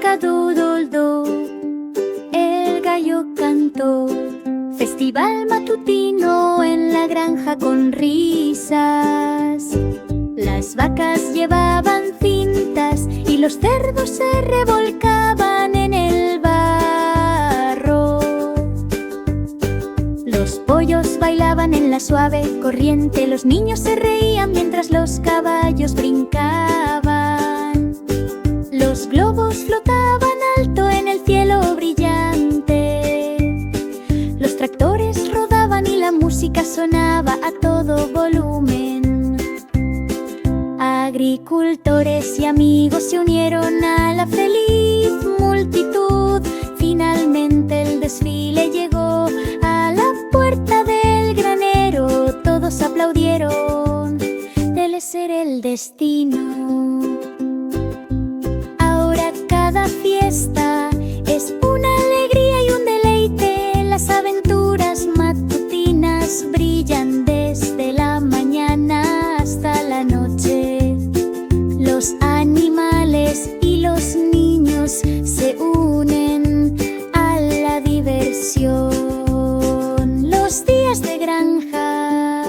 Cock-a-doodle-doo, el gallo cantó. Festival matutino en la granja con risas. Las vacas llevaban cintas y los cerdos se revolcaban en el barro. Los pollos bailaban en la suave corriente, los niños se reían mientras los caballos brincaban. Los globos flotaban alto en el cielo brillante. Los tractores rodaban y la música sonaba a todo volumen. Agricultores y amigos se unieron a la feliz multitud. Finalmente el desfile llegó a la puerta del granero. Todos aplaudieron, debe ser el destino. Ahora cada fiesta es una alegría y un deleite. Las aventuras matutinas brillan desde la mañana hasta la noche. Los animales y los niños se unen a la diversión. Los días de granja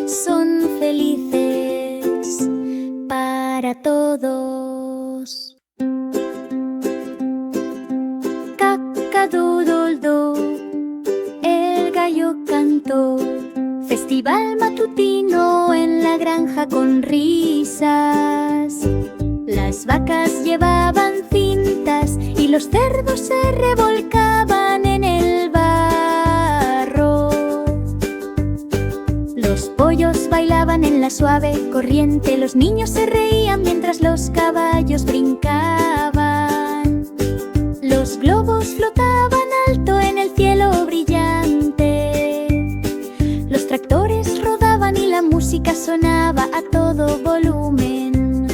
son felices para todos. Cock-a-doodle-doo, el gallo cantó. Festival matutino en la granja con risas. Las vacas llevaban cintas y los cerdos se revolcaban en el barro. Los pollos bailaban en la suave corriente, los niños se reían mientras los caballos brincaban. Los globos flotaban alto en el cielo brillante. Los tractores rodaban y la música sonaba a todo volumen.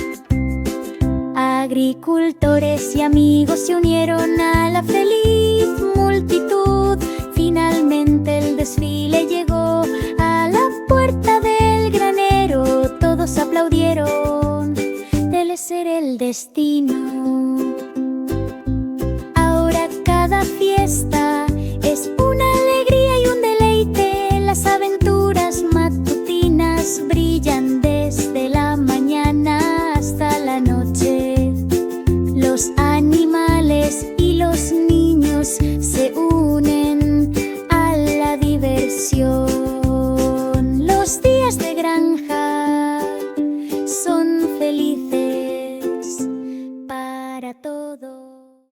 Agricultores y amigos se unieron a la feliz multitud. Finalmente el desfile llegó a la puerta del granero. Todos aplaudieron, debe ser el destino. Ahora cada fiesta